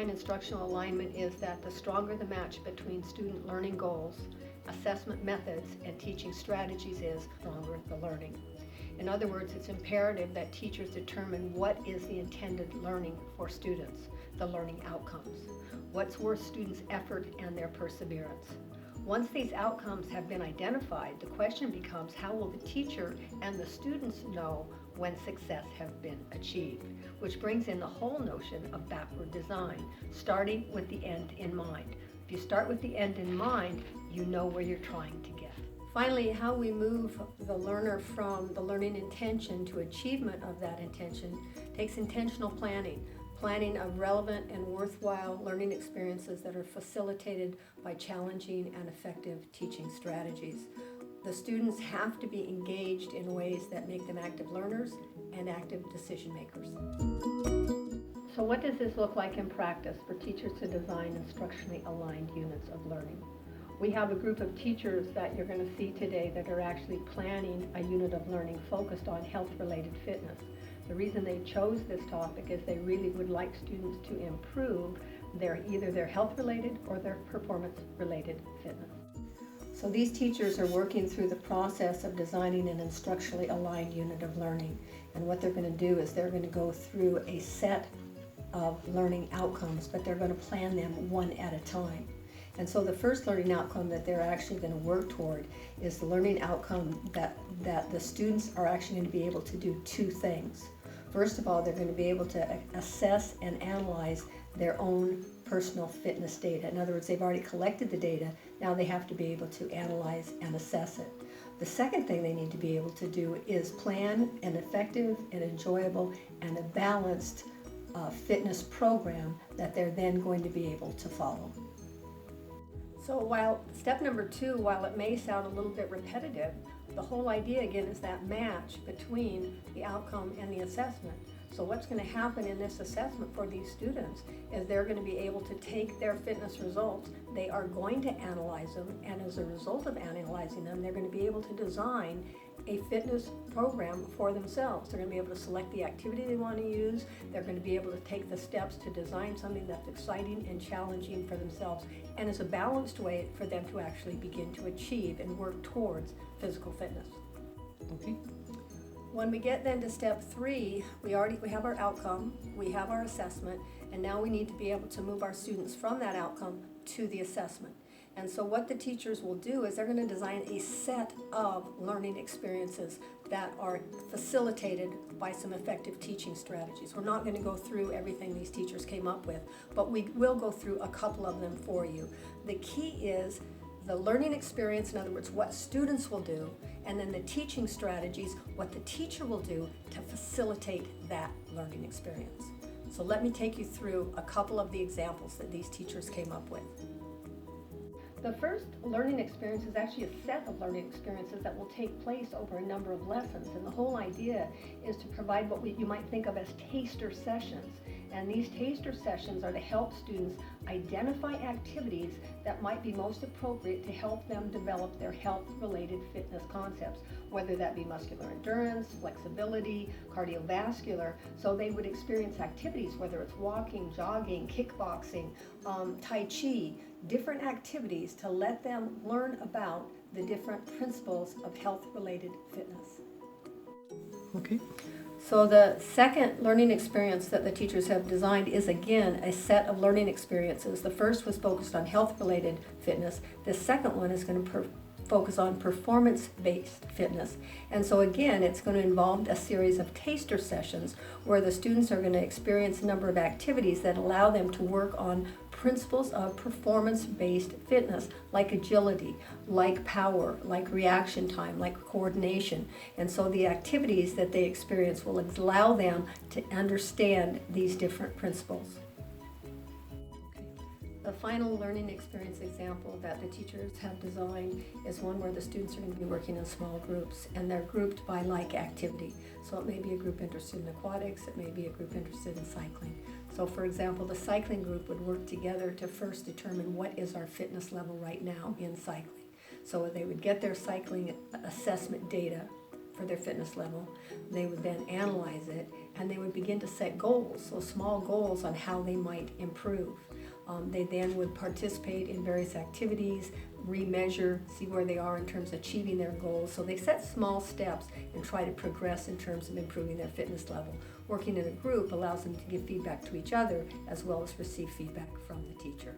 define instructional alignment is that the stronger the match between student learning goals, assessment methods, and teaching strategies is, stronger the learning. In other words, it's imperative that teachers determine what is the intended learning for students, the learning outcomes, what's worth students' effort and their perseverance. Once these outcomes have been identified, the question becomes, how will the teacher and the students know when success has been achieved? Which brings in the whole notion of backward design, starting with the end in mind. If you start with the end in mind, you know where you're trying to get. Finally, how we move the learner from the learning intention to achievement of that intention takes intentional planning. Planning of relevant and worthwhile learning experiences that are facilitated by challenging and effective teaching strategies. The students have to be engaged in ways that make them active learners and active decision makers. So what does this look like in practice for teachers to design instructionally aligned units of learning? We have a group of teachers that you're going to see today that are actually planning a unit of learning focused on health-related fitness. The reason they chose this topic is they really would like students to improve either their health-related or their performance-related fitness. So these teachers are working through the process of designing an instructionally aligned unit of learning. And what they're going to do is they're going to go through a set of learning outcomes, but they're going to plan them one at a time. And so the first learning outcome that they're actually going to work toward is the learning outcome that the students are actually going to be able to do two things. First of all, they're going to be able to assess and analyze their own personal fitness data. In other words, they've already collected the data, now they have to be able to analyze and assess it. The second thing they need to be able to do is plan an effective and enjoyable and a balanced fitness program that they're then going to be able to follow. So while step number 2, while it may sound a little bit repetitive, the whole idea again is that match between the outcome and the assessment. So what's going to happen in this assessment for these students is they're going to be able to take their fitness results, they are going to analyze them, and as a result of analyzing them, they're going to be able to design a fitness program for themselves. They're going to be able to select the activity they want to use. They're going to be able to take the steps to design something that's exciting and challenging for themselves and is a balanced way for them to actually begin to achieve and work towards physical fitness. Okay. When we get then to step 3, we have our outcome, we have our assessment, and now we need to be able to move our students from that outcome to the assessment. And so what the teachers will do is they're going to design a set of learning experiences that are facilitated by some effective teaching strategies. We're not going to go through everything these teachers came up with, but we will go through a couple of them for you. The key is the learning experience, in other words, what students will do, and then the teaching strategies, what the teacher will do to facilitate that learning experience. So let me take you through a couple of the examples that these teachers came up with. The first learning experience is actually a set of learning experiences that will take place over a number of lessons. And the whole idea is to provide what you might think of as taster sessions. And these taster sessions are to help students identify activities that might be most appropriate to help them develop their health-related fitness concepts, whether that be muscular endurance, flexibility, cardiovascular. So they would experience activities, whether it's walking, jogging, kickboxing, Tai Chi, different activities to let them learn about the different principles of health-related fitness. Okay. So the second learning experience that the teachers have designed is again a set of learning experiences. The first was focused on health-related fitness. The second one is going to focus on performance-based fitness. And so again, it's going to involve a series of taster sessions where the students are going to experience a number of activities that allow them to work on principles of performance-based fitness, like agility, like power, like reaction time, like coordination. And so the activities that they experience will allow them to understand these different principles. The final learning experience example that the teachers have designed is one where the students are going to be working in small groups, and they're grouped by like activity. So it may be a group interested in aquatics, it may be a group interested in cycling. So for example, the cycling group would work together to first determine what is our fitness level right now in cycling. So they would get their cycling assessment data for their fitness level. They would then analyze it, and they would begin to set goals, so small goals on how they might improve. They then would participate in various activities, remeasure, see where they are in terms of achieving their goals. So they set small steps and try to progress in terms of improving their fitness level. Working in a group allows them to give feedback to each other as well as receive feedback from the teacher.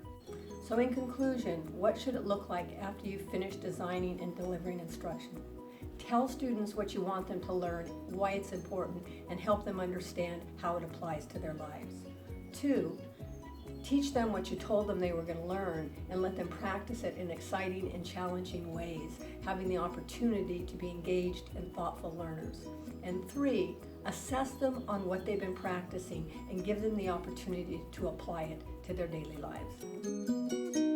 So in conclusion, what should it look like after you've finished designing and delivering instruction? Tell students what you want them to learn, why it's important, and help them understand how it applies to their lives. 2, teach them what you told them they were going to learn and let them practice it in exciting and challenging ways, having the opportunity to be engaged and thoughtful learners. And 3, assess them on what they've been practicing and give them the opportunity to apply it to their daily lives.